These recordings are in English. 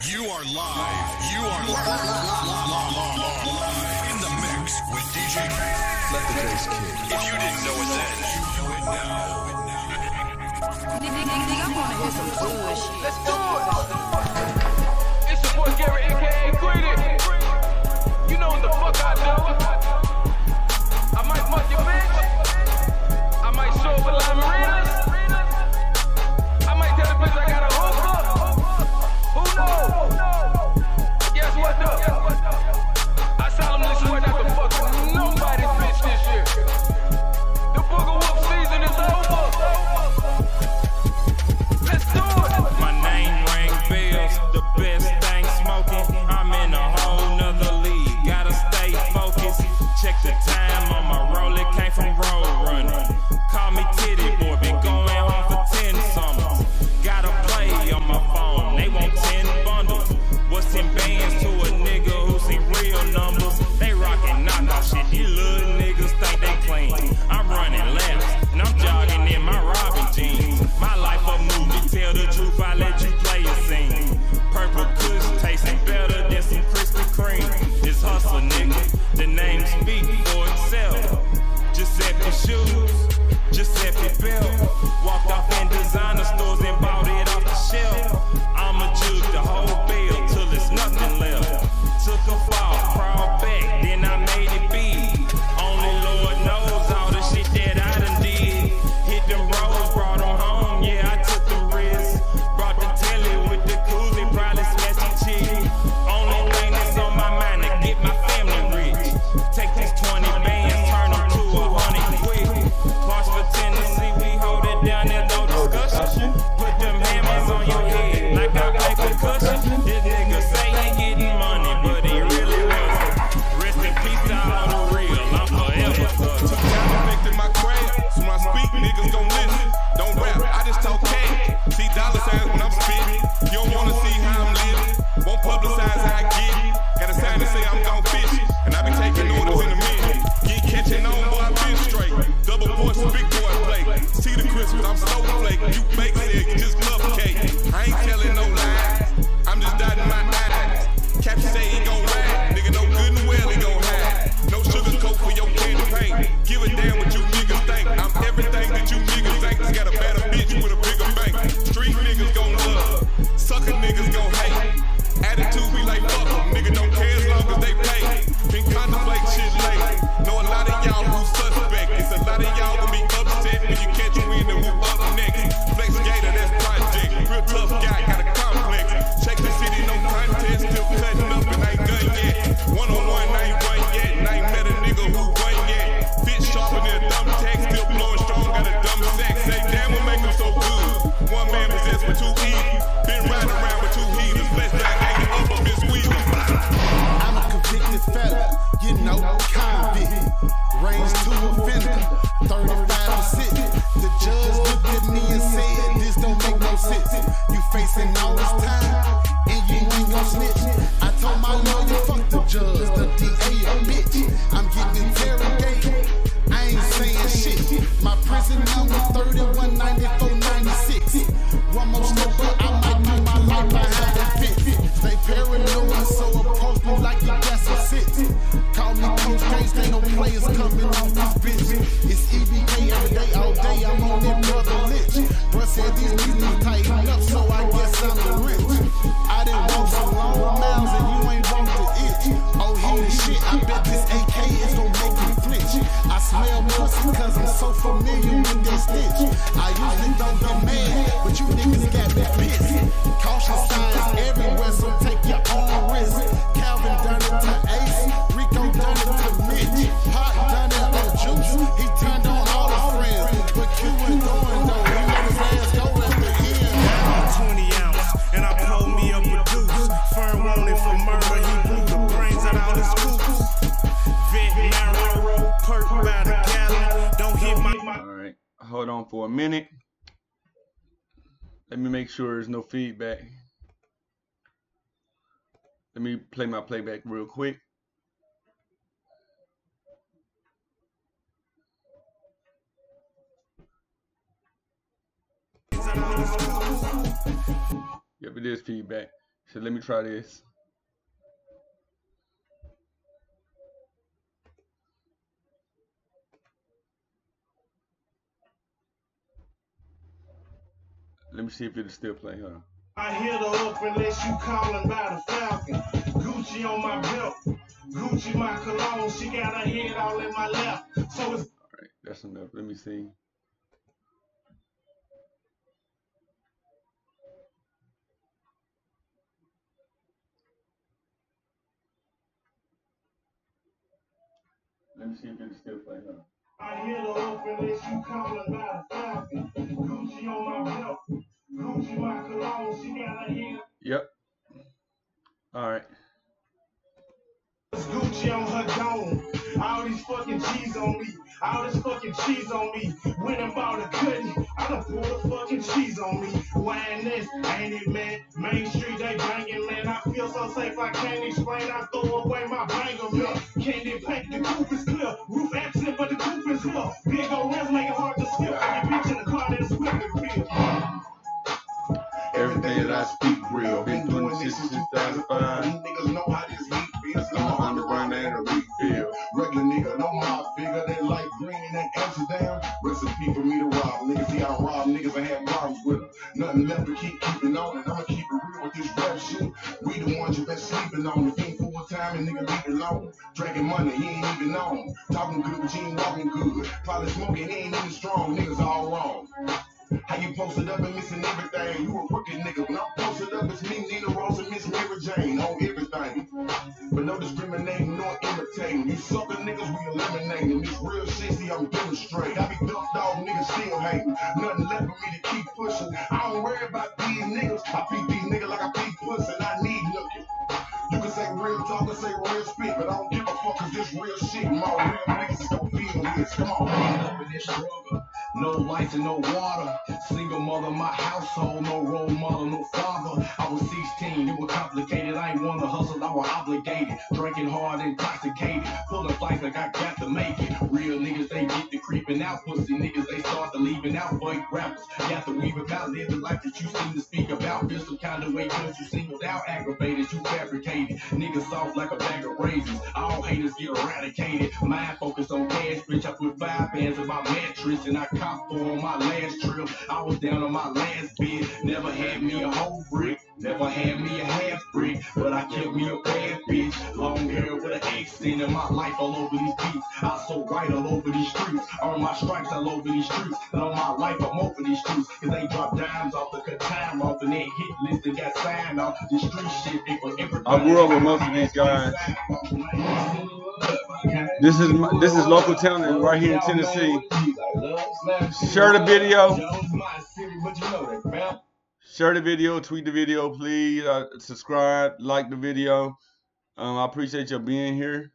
You are live. You are live in the mix with DJ K. Let the bass kick. If you didn't know it then, you know it now. Nigga, I wanna hear some bullshit. Let's do it. It's your boy Gary, aka Greedy. You know what the fuck I do. I might fuck your bitch. I might show up with lime marinas. I might tell the bitch I got a hookah. Who knows? Guess what though? I solemnly swear not to fuck with nobody's bitch this year. The booger whoop season is over. Let's do it. My name rang bells, the best thing smoking. I'm in a whole nother league, gotta stay focused. Check the time on my roll, it came from road running. Call me Titty Boy, been going home for 10 summers. Gotta play on my phone, they want 10 bundles. What's 10 bands to a nigga who see real numbers? They rockin' knock-off shit, these little niggas think they clean. I'm running laps, and I'm jogging in my Robin jeans. My life a movie, tell the truth, I let you play a scene. Purple Kush tasting better than some Krispy Kreme. It's hustle, nigga, the name speak for itself. Giuseppe shoes, Giuseppe belt. Walked off in designer stores and bought it off the shelf. I'ma juke the whole bill till there's nothing left. Took a fall, crawled back, then I made it big. Only Lord knows all the shit that I done did. Hit them roads, brought them home, yeah, I took the risk. Brought the telly with the koozie, probably smashed the chick. Only thing that's on my mind to get my family rich. Take these 20 bands, turn them to 100 quick. March for Tennessee, we hold it down, there's no discussion. Put them hammers on your head like I play percussion. This nigga say he getting money, but he really wasn't. Rest in peace to all the real, I'm forever thugging. Took time affecting my craft, so when I speak, niggas gon' listen. Don't rap, I just talk cash. See dollar signs when I'm spitting. You don't wanna see how I'm living. Won't publicize how I get it. Got a sign to say I'm gon' fish it. And I be taking orders in a minute. You ain't catching on, boy, I been straight. Double portion, big boy plate. See the Christmas, I'm snowflake. You bake it, you just cupcake. I ain't telling no lies. I'm just dotting my eyes. Captain say he gon' ride. Nigga know good and well he gon' hide. No sugar coat for your candy paint. Give a damn what you niggas think. I'm everything that you niggas think. Just got a better bitch with a bigger bank. Street niggas gon' love. Sucker niggas gon' hate. Attitude be like fuck em. Nigga don't care as long as they pay. Been contemplating shit late. Know a lot of y'all who suspect. It's a lot of y'all gonna be upset when you catch you in and who up next. Flex Gator, that's project. Real tough guy, got a complex. Check the city, no contest. Still cutting up and ain't done yet. One-on-one, I ain't run yet. And I ain't met a nigga who won yet. Fit sharper than a dumb tech. Still blowing strong, got a dumb sex. Say damn, what make him so good? One man possessed with two evils. Been riding around with two heathens. Blessed that I ain't up of Miss Weaver. I'm a convicted fella, you know, convict. Range to offender, 35 to 6. The judge looked at me and said, this don't make no sense. You facing all this time, and you ain't gon' snitch. I told my lawyer, fuck the judge, the DA a bitch. I'm getting interrogated, I ain't saying shit. My prison number 319496. One more step up, I might do my life behind the fence. Stay paranoid, so approach me like you got some sense. Call me Coach Gates, ain't no players coming on this bitch. It's EBK every day, all day, I'm on that brother Lich. Bruh said these niggas tighten up, so I guess I'm the rich. I done walked some long miles and you ain't walked the itch. Oh, he the shit, I bet this AK is gon' make you flinch. I smell pussy cause I'm so familiar with that stitch. I usually don't get mad, but you niggas got that piss. Caution signs everywhere, so take your own risk. Calvin done it to Ace, Rico done it to Mitch. Hot done it on Juice, he turned on all the friends. But Q ain't going though, he let his ass go at the end. 20 ounce, and I pulled me up a deuce. Firm wanted for murder, he blew the brains out all his scoops. Vet narrow, perk by the gallon. Don't hit my. Alright, hold on for a minute. Let me make sure there's no feedback. Let me play my playback real quick. Yep, it is feedback. So let me try this. Let me see if it'll still play, huh? I hit her up unless you calling by the Falcon. Gucci on my belt, Gucci my cologne. She got her head all in my lap. So it's Alright, that's enough. Let me see. Let me see if it'll still play, huh? I hit her up unless you calling by the Falcon. Gucci on my belt, Gucci my cologne. She got her head. Yep. Alright. Gucci on her dome. All these fucking cheese on me. All this fucking cheese on me. Went and bought a cutty. I done poured the fucking cheese on me. Why this? Ain't it, man? Main Street, they banging, man. I feel so safe, I can't explain. I throw away my banger, man. Candy paint, the coupe is clear. Roof absent, but the coupe is clear. Big old rims make it hard to skip. Every bitch in the car that's whipping real. Everything that I speak real. Been doing this since 2005. These niggas know how this heat feels. I'm an underground and a refill. Regular nigga, no my figure, that light green in Amsterdam. Recipe for me to rob niggas. See, I rob niggas and have problems with them. Nothing left to keeping on, and I'ma keep it real with this rap shit. We the ones you been sleeping on. If you ain't full time and nigga leave it alone. Drinking money, he ain't even on. Talking good, but you ain't walking good. Probably smoking, he ain't even strong. Niggas all wrong. How you posted up and missing everything? You a crooked nigga. When I'm posted up, it's me, Nina Rose, and Miss Mary Jane on everything. But no discriminating nor imitating. You sucker niggas, we eliminating. This real shit, see, I'm demonstrating. I be ducked off, niggas still hating. Nothing left for me to keep pushing. I don't worry about these niggas. I beat these niggas like I beat pussy, and I need looking. You can say real talk or say real speak, but I don't give a fuck, cause this real shit. My real niggas don't feel this. Come on, man. Up in this struggle. No lights and no water. Single mother, my household. No role model, no father. I was 16, it was complicated. I ain't want to hustle, I was obligated. Drinking hard, intoxicated. Pulling flights like I got to make it. Real niggas, they get to creeping out. Pussy niggas, they start to leaving out. Fake rappers, got to weave about. Live the life that you seem to speak about. Feel some kind of way, cause you singled out. Aggravated, you fabricated. Niggas soft like a bag of raisins. All haters get eradicated. Mind focused on cash, bitch. I put 5 bands in my mattress and I cop for on my last trip. I was down on my last bid. Never had me a whole brick. Never had me a half brick. But I kept me a bad bitch. Long hair with an accent in my life all over these beats. I so right all over these streets. All my stripes all over these streets. And all my life I'm over these streets. Cause they drop dimes off the cut time off and that hit list and got signed off. The street shit, they for everybody. I grew up with most of these guys. This is local talent right here in Tennessee. Share the video. Share the video, tweet the video, please. Subscribe, like the video. I appreciate you being here.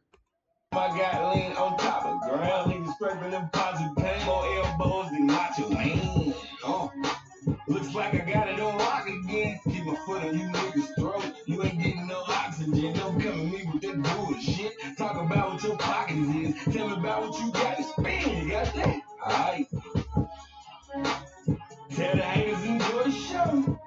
I got lean on top of ground, niggas scraping them positive pain on elbows and macho man. Looks like I got it on rock again. Keep my foot on you niggas' throat. You ain't getting no oxygen. Don't come at me with that bullshit. Talk about what your pockets is. Tell me about what you got to spend. You got that? Alright. Tell the haters enjoy the show.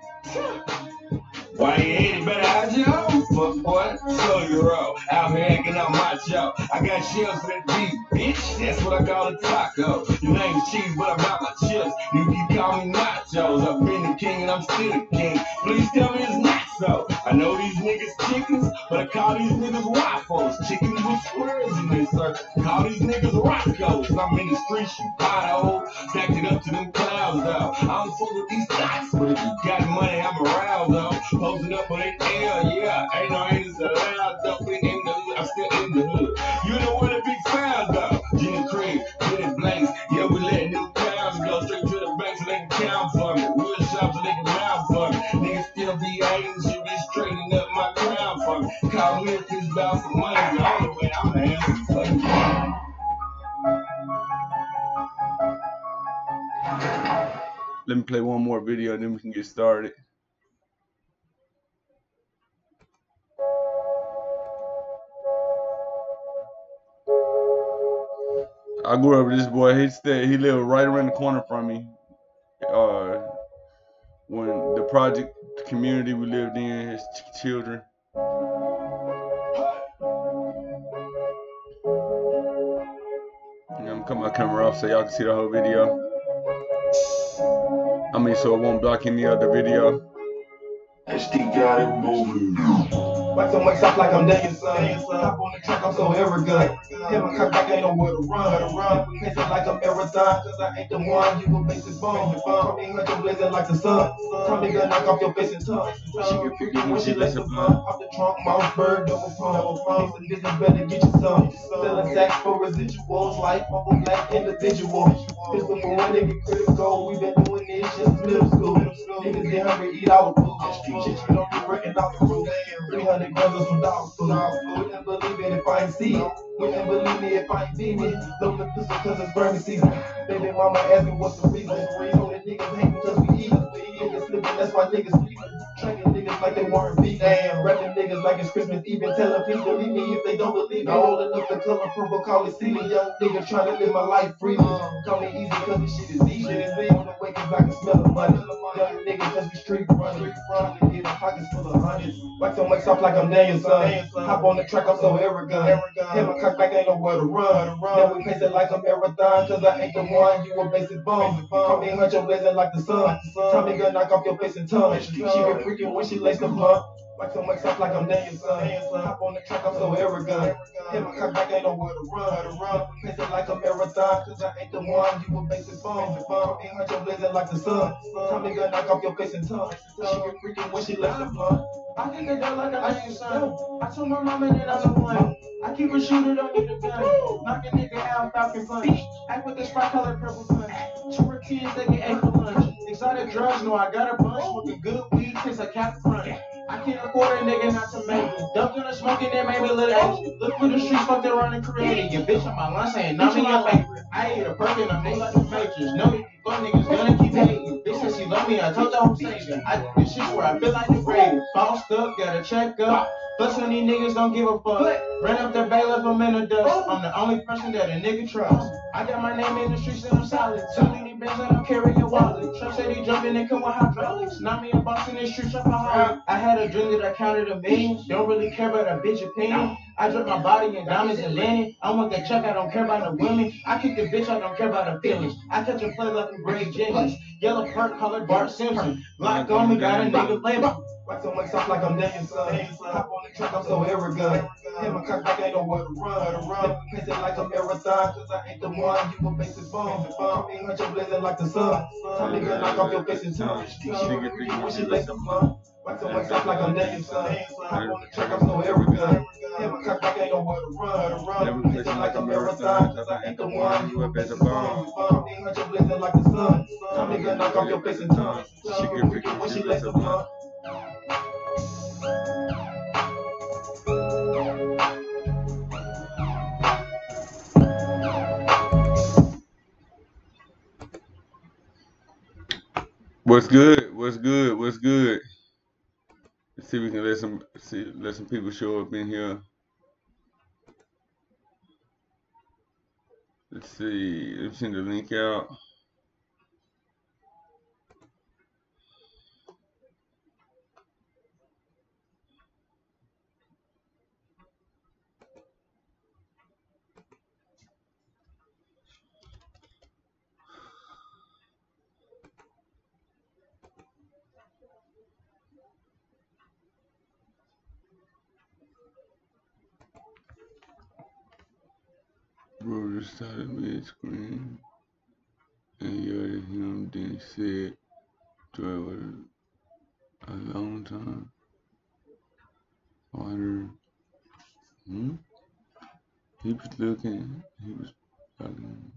Why you ain't it better hide your own fuck boy? Slow your roll. Out here acting out macho. I got shells for that beef, bitch. That's what I call a taco. Your name's cheese, but I'm about my chips. You can call me nachos. I've been the king and I'm still the king. Please tell me it's not so. I know these niggas chickens, but I call these niggas waffles. Chickens with squares in this circle. Call these niggas Roscoe's. I'm in the streets, you pothole. Stacked it up to them clouds though. I don't fuck with these thoughts, but if you got money, I'm around though. Posting up on that L, yeah. Ain't no haters allowed, though. In the hood, I'm still in the hood. You don't want to be found, though. Gin Creek, Gin Blanks, yeah, we letting them pounds go straight to the bank so they can count for me. Wood shop so they can round for me. Niggas still be hating, should be straightening up my crown for me. Call me if it's about some money, the only way I'm gonna have some fun. Let me play one more video and then we can get started. I grew up with this boy. He lived right around the corner from me. When the project community we lived in, his children. I'm gonna cut my camera off so y'all can see the whole video. I mean, so it won't block any other video. SD got it moving. Wax on wax off like I'm Daniel, son. Hop on the track, I'm so arrogant. Hit my cock back, ain't nowhere to run. Pace it like a marathon, cause I ain't the one. You gon' basic bomb. Call me hunter blazing like the sun. Tommy gun knock off your face and tongue. She get freaky when she lets it blunt. Off the trunk, mouse bird, double palm. Piece of business, better get you some. Selling sacks for residuals like Uncle Black individual. Pistol for one nigga critical. We been doing this since middle school. Niggas get hungry, eat all the food. Shit, you don't be breaking out the roof. 300 grams of some dog food. Wouldn't believe it if I ain't see it. Wouldn't believe me if I ain't beat it. Load the pistol cause it's burning season. Baby mama asked me what's the reason. So the niggas hating cause we eat. Niggas slipping, that's why niggas sleeping. Training niggas like they weren't beat. Rapping niggas like it's Christmas Eve. Tell them please believe me if they don't believe me. Holding up the color purple, call it silly. Young nigga trying to live my life freely. Call me easy cause this shit is easy. On the way cause I can smell the money. Young nigga cause we street running. Trying to get the pockets full of hundreds. Wax on wax off like I'm Daniel, son. Hop on the track, I'm so arrogant. Hit my cock back, ain't nowhere to run. Now we pace it like a marathon, cause I ain't the one. You a basic bum. Call me hunter blazing like the sun. Tommy gun knock off your face and tongue. She get freaking when she lace the blunt. Wax on wax off like I'm Daniel, son. Hop on the track, I'm so arrogant. Hit my cock back, ain't nowhere to run. Pace it like a marathon, cause I ain't the one. You a basic bum. Call me hunter blazing like the sun. Tommy gun knock off your face and tongue. She get freaking when she lace the blunt. I think they got like a lion son. I told my mama that I was one. I keep a shooter, don't need a gun. Knock a nigga out, Falcon punch. Act with the spot color purple punch. 2 kids, they get 8 for lunch. Exotic drugs, no, I got a bunch. Smoking good weed, tastes like Cap Crunch. I can't afford a nigga not to make it. Dumped in the smoking, that made me little Asian. Look through the streets, fucked around and created. Your bitch on my lunch saying, not me your favorite. I ate a perk and I'm made like the Matrix. No, you fuck niggas gonna keep hating. Bitch said she love me, I told her I'm saving. I do this shit where I feel like the greatest. Bossed up, gotta check up. Plus on these niggas don't give a fuck. Ran up the bailiff, I'm in the dust. I'm the only person that a nigga trust. I got my name in the streets and I'm solid. Too many bands I don't carry a wallet. Trump said he jumping and come with hydraulics. Not me a boss in the streets, trapaholic. I had a dream that I counted a million. Don't really care about a bitch opinion. I drip my body in diamonds and linen. I want that check, I don't care about the women. I kick the bitch, I don't care about the feelings. I catch a play like a Greg Jennings. Yellow perk, colored Bart Simpson. Glock on me, got a nigga flavor. Wax on wax off like I'm Daniel, son. Hop on the track, I'm so arrogant. Hit my cock back, ain't nowhere to run. Pace it like a marathon, cause I ain't the one. You a basic bum. Call me hunter blazing like the sun. Tommy gun knock off your face and tongue. She get freaky when she lace the blunt. Wax on wax off like I'm Daniel, son. Hop on the track, I'm so arrogant. Hit my cock back, ain't nowhere to run. Pace it like a marathon, cause I ain't the one. You a basic bum. Call me hunter blazing like the sun. Tommy gun knock off your face and tongue. She get freaky when she lace the blunt. What's good? What's good? What's good? Let's see if we can let some people show up in here. Let's see. Let's send the link out. Bro just started mid-screen and yelled at him, then he said, "Troy, a long time. Water." He was looking, he was talking.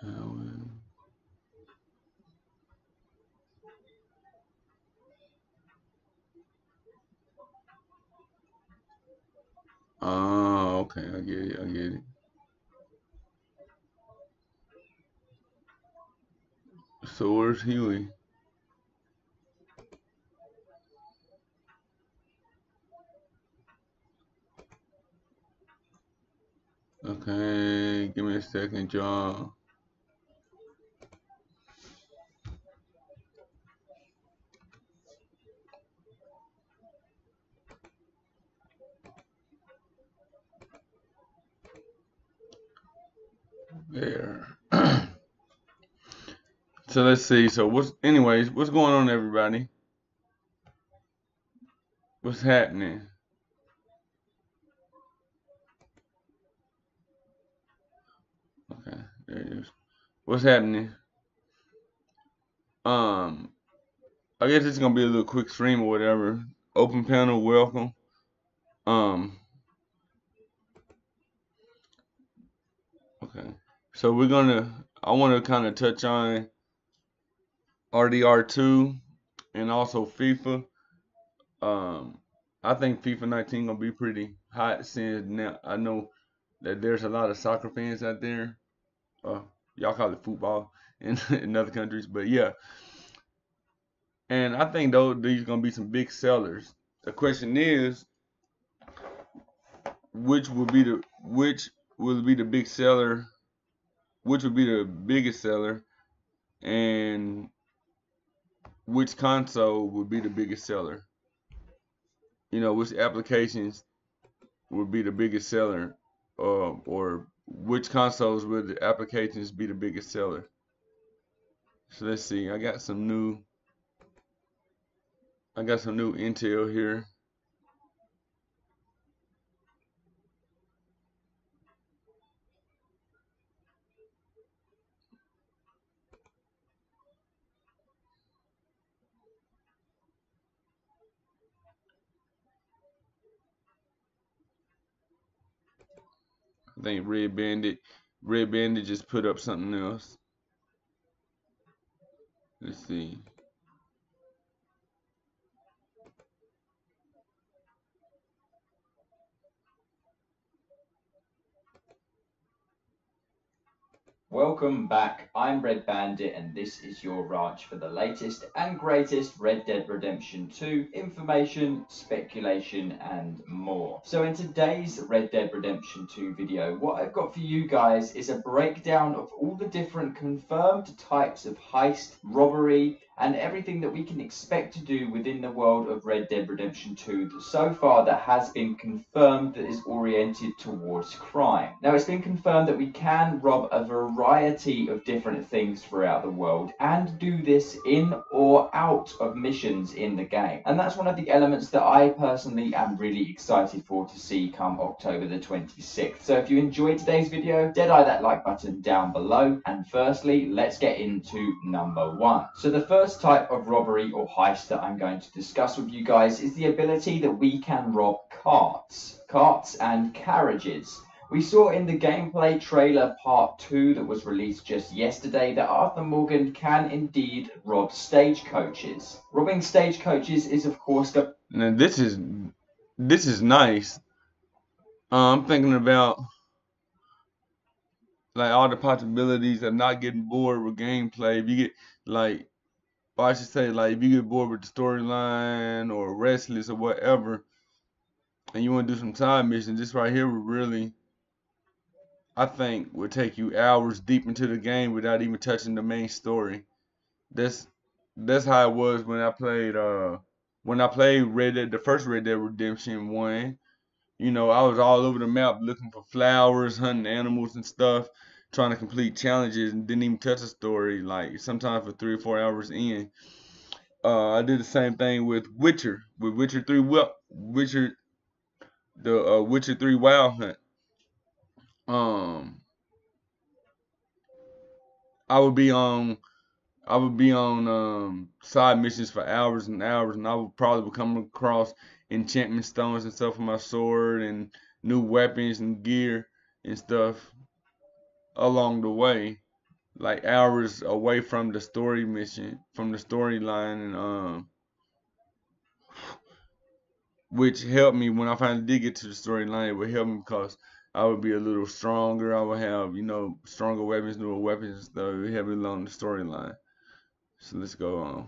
I don't know. Oh, okay, I get it, I get it. So where's Huey? Okay, give me a second, y'all. There. So let's see. So what's going on, everybody? What's happening? Okay, there it is. What's happening? I guess it's gonna be a little quick stream or whatever. Open panel, welcome. Okay. So I wanna kinda touch on RDR2 and also FIFA. I think FIFA 19 gonna be pretty hot since now I know that there's a lot of soccer fans out there. Y'all call it football in other countries, but yeah. And I think these gonna be some big sellers. The question is, which will be the big seller? Which will be the biggest seller, and which console will be the biggest seller? You know, which applications will be the biggest seller, or which consoles will the applications be the biggest seller? So let's see. I got some new intel here. I think Red Bandit just put up something else. Let's see. Welcome back, I'm Red Bandit and this is your ranch for the latest and greatest Red Dead Redemption 2 information, speculation and more. So in today's Red Dead Redemption 2 video, what I've got for you guys is a breakdown of all the different confirmed types of heist, robbery, and everything that we can expect to do within the world of Red Dead Redemption 2 so far that has been confirmed that is oriented towards crime. Now it's been confirmed that we can rob a variety of different things throughout the world and do this in or out of missions in the game. And that's one of the elements that I personally am really excited for to see come October the 26th. So if you enjoyed today's video, deadeye that like button down below. And firstly, let's get into number one. So the first type of robbery or heist that I'm going to discuss with you guys is the ability that we can rob carts and carriages. We saw in the gameplay trailer part 2 that was released just yesterday that Arthur Morgan can indeed rob stagecoaches. Robbing stagecoaches is of course Now this is nice. I'm thinking about like all the possibilities of not getting bored with gameplay. If you get like, or I should say, like if you get bored with the storyline or restless or whatever, and you want to do some side missions, this right here would really, I think, would take you hours deep into the game without even touching the main story. That's how it was when I played the first Red Dead Redemption 1. You know, I was all over the map looking for flowers, hunting animals and stuff, trying to complete challenges, and didn't even touch the story. Like sometimes for 3 or 4 hours in. I did the same thing with Witcher 3. Witcher 3 Wild Hunt. I would be on side missions for hours and hours, and I would probably come across enchantment stones and stuff for my sword and new weapons and gear and stuff along the way, like hours away from the storyline, and which helped me when I finally did get to the storyline. It would help me because I would be a little stronger. I would have, stronger weapons, newer weapons and stuff. It would help me along the storyline. So let's go on.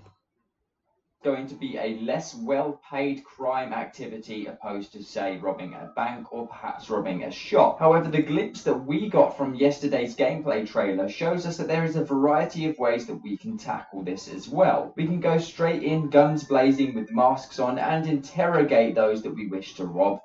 Going to be a less well-paid crime activity opposed to, say, robbing a bank or perhaps robbing a shop. However, the glimpse that we got from yesterday's gameplay trailer shows us that there is a variety of ways that we can tackle this as well. We can go straight in, guns blazing with masks on, and interrogate those that we wish to rob.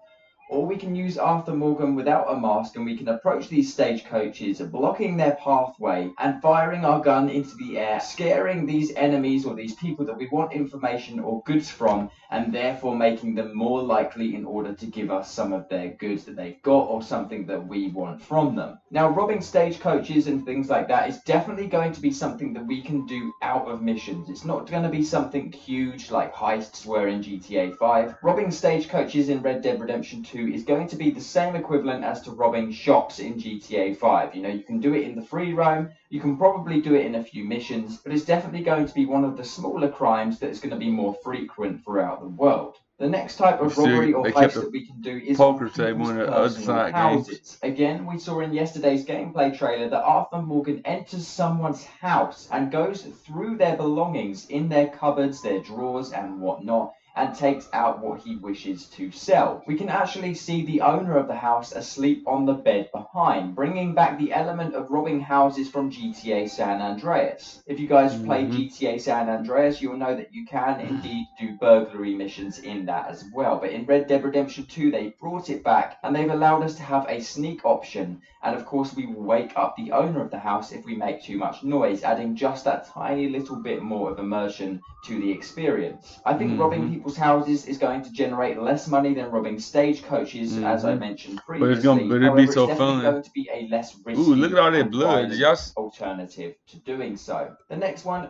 Or we can use Arthur Morgan without a mask, and we can approach these stagecoaches, blocking their pathway and firing our gun into the air, scaring these enemies or these people that we want information or goods from, and therefore making them more likely in order to give us some of their goods that they've got or something that we want from them. Now, robbing stagecoaches and things like that is definitely going to be something that we can do out of missions. It's not going to be something huge like heists were in GTA 5. Robbing stagecoaches in Red Dead Redemption 2 is going to be the same equivalent as to robbing shops in GTA 5. You know, you can do it in the free roam, you can probably do it in a few missions, but it's definitely going to be one of the smaller crimes that is going to be more frequent throughout the world. The next type of robbery or heist that we can do is poker on table in people's the other personal side houses. Again, we saw in yesterday's gameplay trailer that Arthur Morgan enters someone's house and goes through their belongings in their cupboards, their drawers and whatnot, and takes out what he wishes to sell. We can actually see the owner of the house asleep on the bed behind, bringing back the element of robbing houses from GTA San Andreas. If you guys played GTA San Andreas, you'll know that you can indeed do burglary missions in that as well. But in Red Dead Redemption 2, they brought it back and they've allowed us to have a sneak option. And of course, we will wake up the owner of the house if we make too much noise, adding just that tiny little bit more of immersion to the experience. I think robbing people's houses is going to generate less money than robbing stagecoaches, as I mentioned previously. But it'd be so it's fun. going to be a less risky look at all that and blood. violent alternative to doing so. The next one,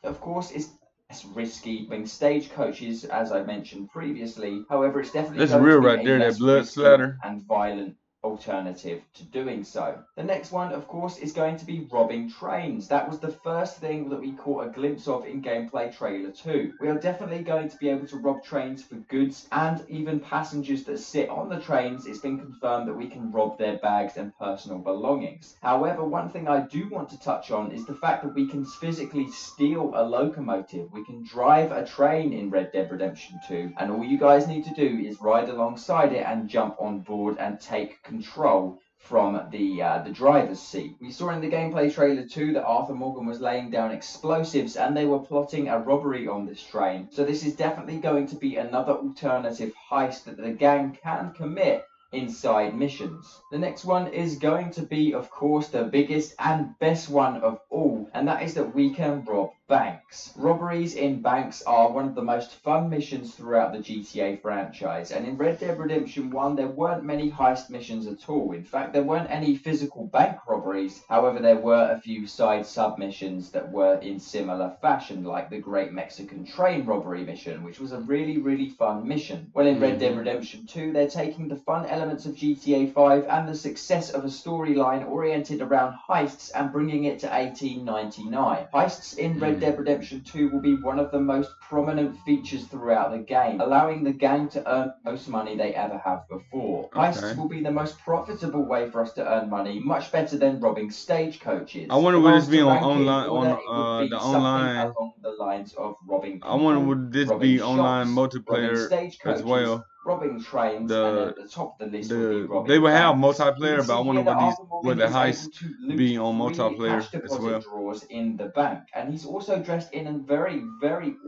of course, is less risky robbing stagecoaches, as I mentioned previously. However, it's definitely going real to be right a there, that less blood risky splatter. and violent alternative to doing so. The next one, of course, is going to be robbing trains. That was the first thing that we caught a glimpse of in gameplay trailer 2. We are definitely going to be able to rob trains for goods and even passengers that sit on the trains. It's been confirmed that we can rob their bags and personal belongings. However, one thing I do want to touch on is the fact that we can physically steal a locomotive. We can drive a train in Red Dead Redemption 2, and all you guys need to do is ride alongside it and jump on board and take control from the driver's seat. We saw in the gameplay trailer 2 that Arthur Morgan was laying down explosives and they were plotting a robbery on this train. So this is definitely going to be another alternative heist that the gang can commit inside missions. The next one is going to be, of course, the biggest and best one of all, and that is that we can rob banks. Robberies in banks are one of the most fun missions throughout the GTA franchise, and in Red Dead Redemption 1 there weren't many heist missions at all. In fact, there weren't any physical bank robberies. However, there were a few side sub-missions that were in similar fashion, like the Great Mexican Train Robbery mission, which was a really fun mission. Well, in Red Dead Redemption 2, they're taking the fun elements of GTA 5 and the success of a storyline oriented around heists and bringing it to 1899. Heists in Red Dead Redemption 2 will be one of the most prominent features throughout the game, allowing the gang to earn the most money they ever have before. Heists will be the most profitable way for us to earn money, much better than robbing stagecoaches. I wonder If would I this was be to on rank it in online order, it on would be the something online? along the lines of robbing people, I wonder would this robbing be shops, online robbing multiplayer stagecoaches, as well? robbing trains, and then at the top of the list would be robbing They would have banks. multiplayer, but I wonder would these would the heist to loot be on free multiplayer cash as deposit well? drawers in the bank, and he's also dressed in a very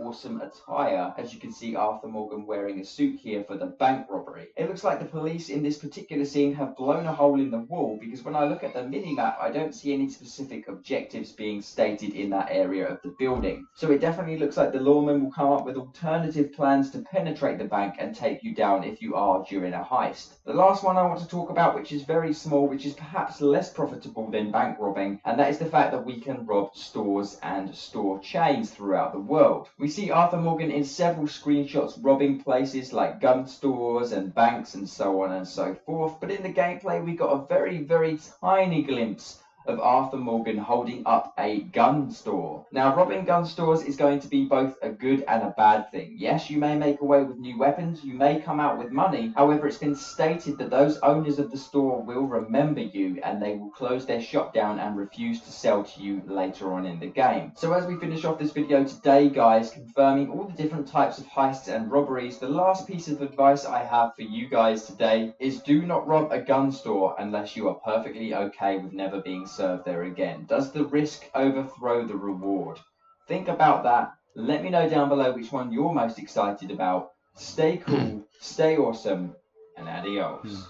awesome attire. As you can see, Arthur Morgan wearing a suit here for the bank robbery. It looks like the police in this particular scene have blown a hole in the wall, because when I look at the mini-map, I don't see any specific objectives being stated in that area of the building. So it definitely looks like the lawman will come up with alternative plans to penetrate the bank and take you down if you are during a heist. The last one I want to talk about, which is very small, which is perhaps less profitable than bank robbing, and that is the fact that we can rob stores and store chains throughout the world. We see Arthur Morgan in several screenshots robbing places like gun stores and banks and so on and so forth, but in the gameplay we got a very tiny glimpse of Arthur Morgan holding up a gun store. Now, robbing gun stores is going to be both a good and a bad thing. Yes, you may make away with new weapons, you may come out with money. However, it's been stated that those owners of the store will remember you and they will close their shop down and refuse to sell to you later on in the game. So as we finish off this video today, guys, confirming all the different types of heists and robberies, the last piece of advice I have for you guys today is do not rob a gun store unless you are perfectly okay with never being served there again. Does the risk overthrow the reward? Think about that. Let me know down below which one you're most excited about. Stay cool, stay awesome, and adios.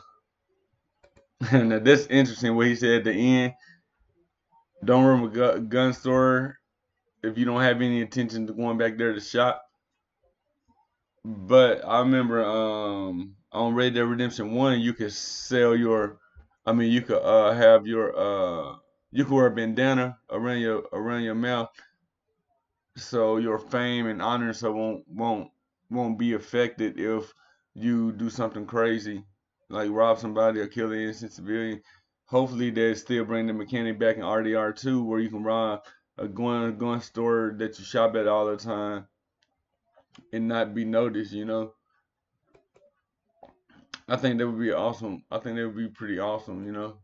Now that's interesting what he said at the end. Don't rob a gun store if you don't have any intention to going back there to shop. But I remember on Red Dead Redemption 1, you could sell your, you could have your you could wear a bandana around your mouth, so your fame and honor so won't be affected if you do something crazy, like rob somebody or kill an innocent civilian. Hopefully they still bring the mechanic back in RDR2 where you can rob a gun store that you shop at all the time and not be noticed, you know. I think that would be awesome. I think that would be pretty awesome, you know.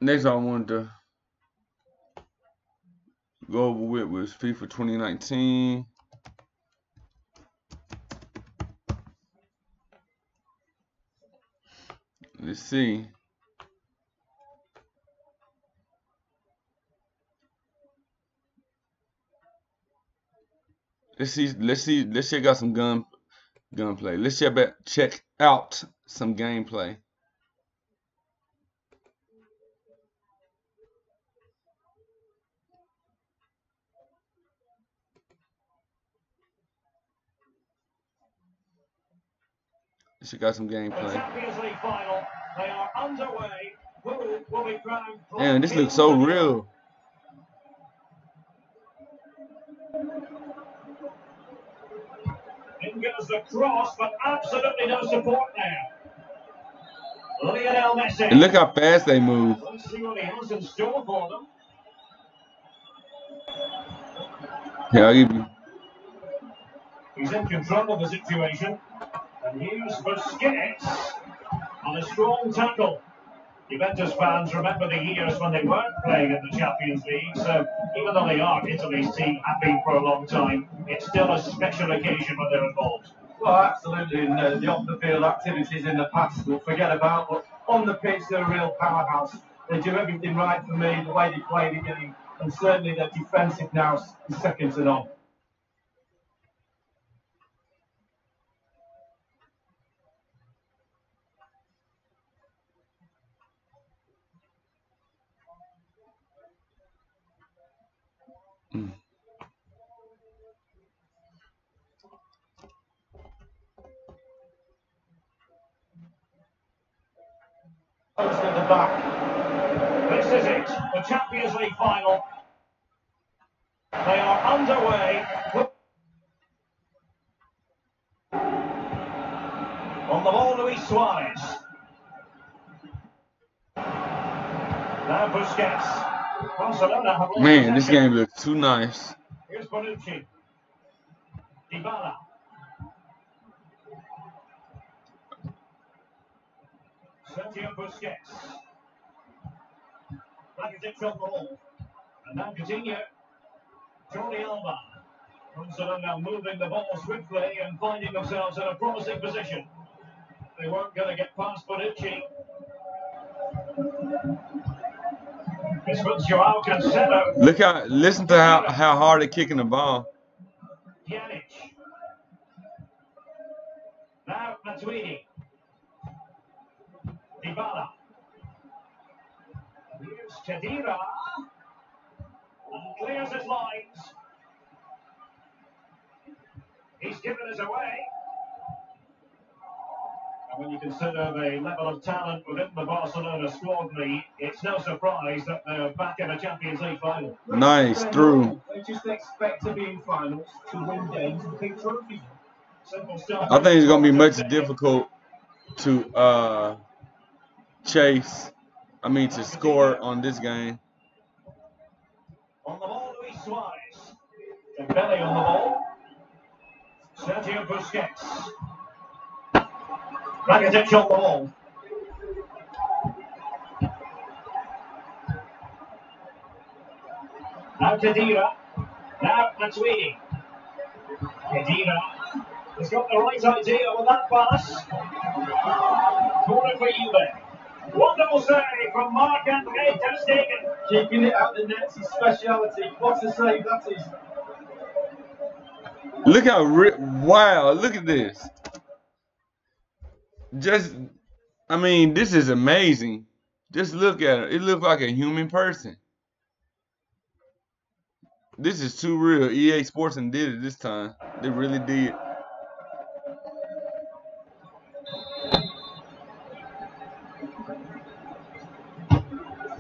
Next I wanted to go over with was FIFA 2019. Let's see. Let's check out some gunplay. Let's check out some gameplay. She got some gameplay. Champions League final. They are underway. Who will be crowned? Man, this looks so real. In goes the cross, but absolutely no support there. Lionel Messi. And look how fast they move. Let's see what he has in store for them. Yeah, I'll give you. He's in control of the situation. And here's Busquets on a strong tackle. Juventus fans remember the years when they weren't playing in the Champions League, so even though they are Italy's team, have been for a long time, it's still a special occasion when they're involved. Well, absolutely, and the off-the-field activities in the past we'll forget about, but on the pitch they're a real powerhouse. They do everything right for me, the way they play the game, and certainly their defensive now is second to none. Post at the back. This is it, the Champions League final. They are underway. On the ball, Luis Suarez. Now Busquets. Barcelona have Man, this game looks too nice. Here's Bonucci. Dybala. Sergio Busquets. Rakitic on the ball. And now Coutinho. Jordi Alba. Barcelona moving the ball swiftly and finding themselves in a promising position. They weren't going to get past Bonucci. This was Joao Cancelo. Listen to how hard they're kicking the ball. Pjanic. Now Matuidi. Dybala. Here's Khedira. And clears his lines. He's given us away. And when you consider the level of talent within the Barcelona squad, it's no surprise that they're back in a Champions League final. Nice through. They just expect to be in finals, to win games and pick trophies. Simple stuff. I think it's gonna be much difficult to to score on this game. On the ball, Luis Suarez. Dembele on the ball. Sergio Busquets. Rakitic on the ball. Now Khedira. Now Matuidi. Khedira has got the right idea with that pass. Corner for Juve. Wonderful save from Marc-Andre ter Stegen. Keeping it out the net's his speciality. What a save that is. Look how wow! Look at this. This is amazing. Just look at it. It looks like a human person. This is too real. EA Sports and did it this time. They really did.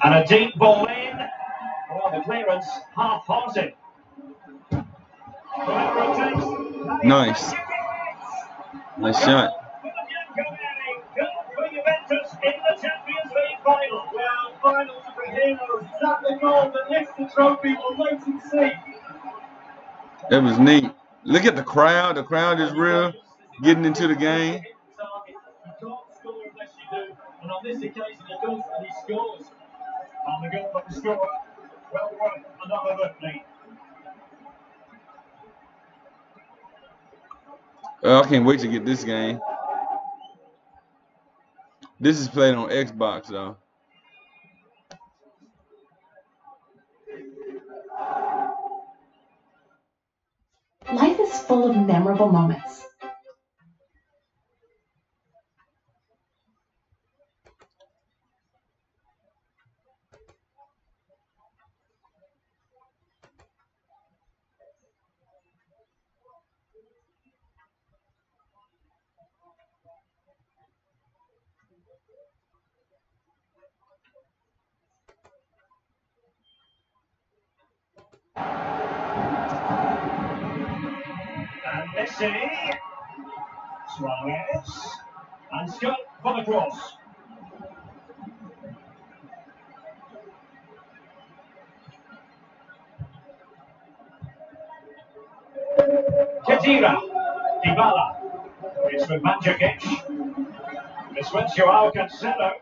And a deep ball in. Oh, the clearance half-hearted. Nice. Nice shot. For Juventus in the Champions League final. Well, finals for heroes. Is that the goal that lifts the trophy? We'll wait and see. That was neat. Look at the crowd. The crowd is real. Getting into the game. You can't score unless you do. And on this occasion he does, and he scores. On the goal of the score. Well worth another victory. I can't wait to get this game. This is played on Xbox though. Life is full of memorable moments. And Messi. Suarez. And Scott for the cross. Khedira. Dybala. It's with Mandzukic. It's with Joao Cancelo.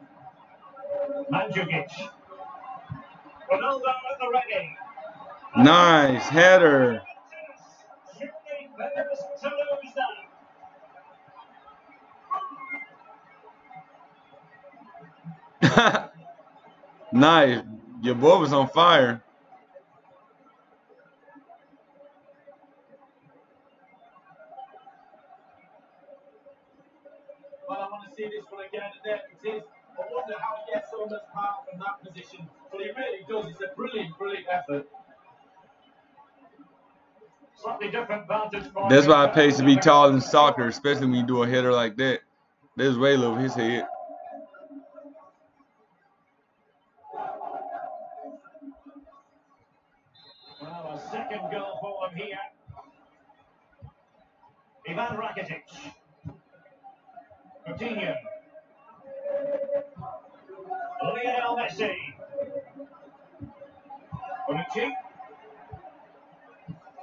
Mandzukic. Ronaldo at the ready. Nice header. Nice. Your boy was on fire. Well, I want to see this one again, and there it is. I wonder how he gets so much power from that position. But he really does. It's a brilliant, brilliant effort. Slightly different vantage point. That's why it pays to be tall in soccer, especially when you do a header like that. There's way over his head. Well, a second goal for them here. Ivan Rakitic. Coutinho. Lionel Messi. Bonucci.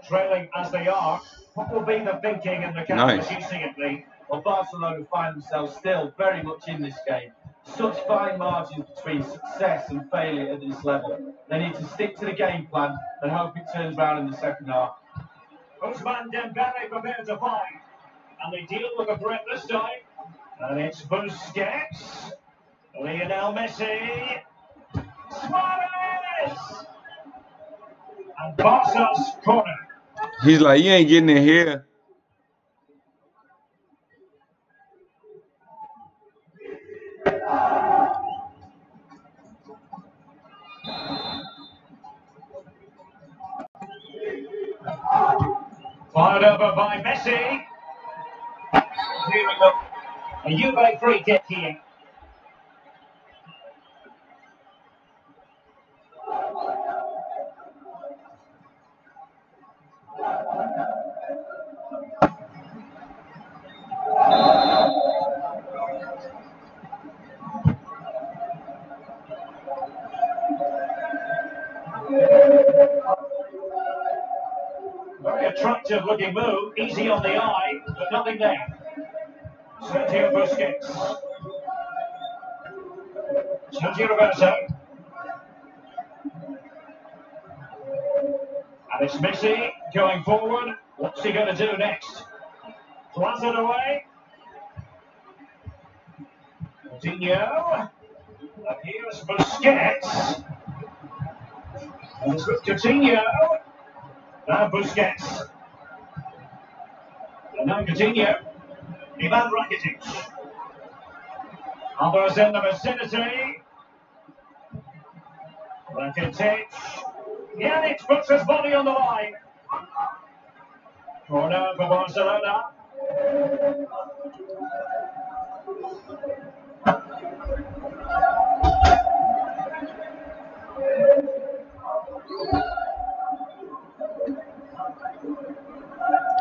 Trailing as they are. What will be the thinking in the camp as you see it, Lee? Well, Barcelona find themselves still very much in this game. Such fine margins between success and failure at this level. They need to stick to the game plan and hope it turns around in the second half. Ousmane Dembele prepared to fight. And they deal with the threat this time. And it's Busquets. Lionel Messi. Suarez. And Barca's corner. He's like, you ain't getting in here. Fired over by Messi. Here we go. A Juve free kick here. Very attractive looking move, easy on the eye, but nothing there. Sergio Busquets. Sergio Roberto. And it's Messi going forward. What's he going to do next? Flatters away. Coutinho. And here's Busquets. And it's with Coutinho. Now Busquets. And now Coutinho. Ivan Rakitic. Others in the vicinity. Rakitic. Yannick puts his body on the line. Corner for Barcelona.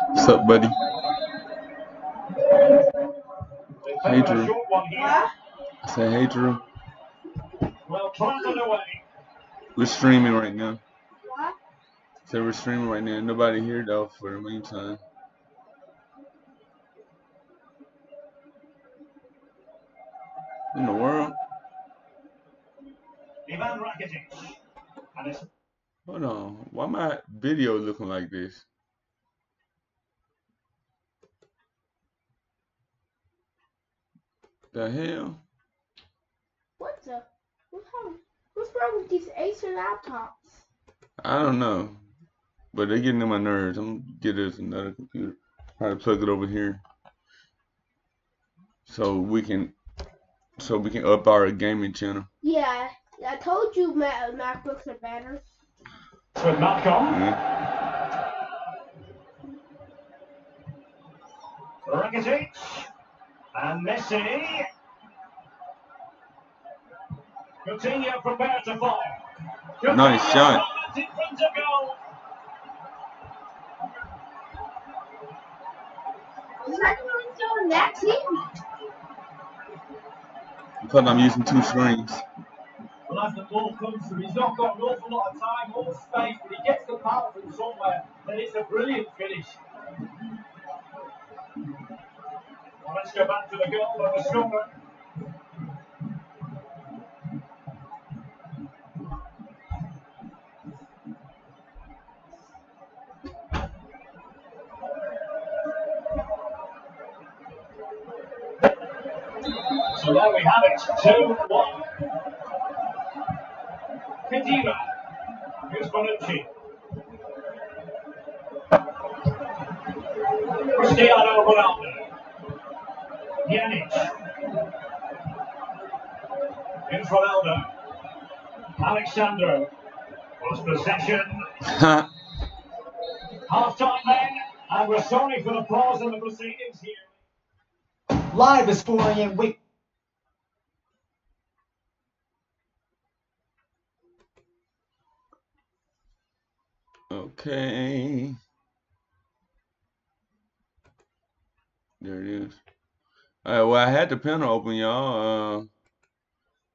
What's up, buddy? Hey, Drew. What? I said, hey, Drew. Well, planted away. We're streaming right now. What? So we're streaming right now. Nobody here, though, for the meantime. In the world? Ivan Rakitic. And it's Hold on. Why my video looking like this? The hell? What's wrong with these Acer laptops? I don't know. But they're getting on my nerves. I'm gonna get us another computer. Probably plug it over here. So we can up our gaming channel. Yeah, I told you MacBooks are better. with Malcolm. Rakitic. And Messi. Coutinho prepared to fire. Nice shot. In front of goal. Is that going to that team? Because I'm using two screens. Well, as the ball comes through, he's not got an awful lot of time or space, but he gets the power from somewhere, and it's a brilliant finish. Well, let's go back to the goal of the scorer. So there we have it, 2-1. Kedira. Here's Bonucci. Cristiano Ronaldo. Yannick. Here's Ronaldo. Alexandro. Was possession. Half time then, and we're sorry for the pause in the proceedings here. Live is 4 a.m. week. Okay. There it is. Alright, well, I had the panel open, y'all.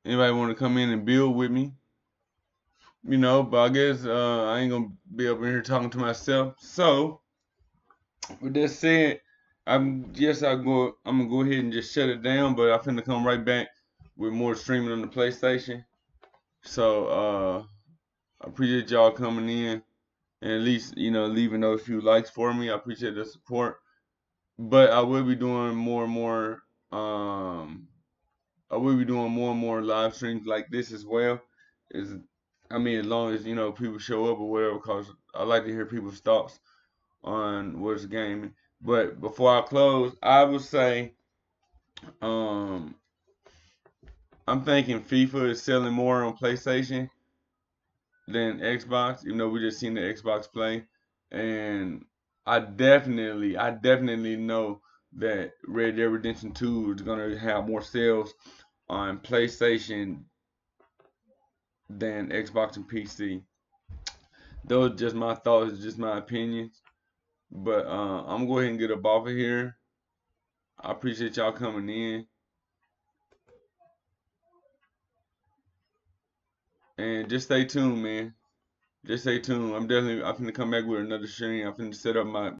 Anybody want to come in and build with me? You know, but I guess I ain't gonna be up in here talking to myself. So, with that said, I'm gonna go ahead and just shut it down. But I'm finna come right back with more streaming on the PlayStation. So, I appreciate y'all coming in and at least leaving those few likes for me. I appreciate the support. But I will be doing more and more. I will be doing more and more live streams like this as well. As long as people show up or whatever, because I like to hear people's thoughts on what's gaming. But before I close, I would say, I'm thinking FIFA is selling more on PlayStation than Xbox, even though we just seen the Xbox play, and I definitely know that Red Dead Redemption 2 is gonna have more sales on PlayStation than Xbox and PC. Those are just my thoughts, just my opinions. But I'm gonna go ahead and get up off of here. I appreciate y'all coming in. And just stay tuned, man. Just stay tuned. I'm finna come back with another stream. I'm finna set up my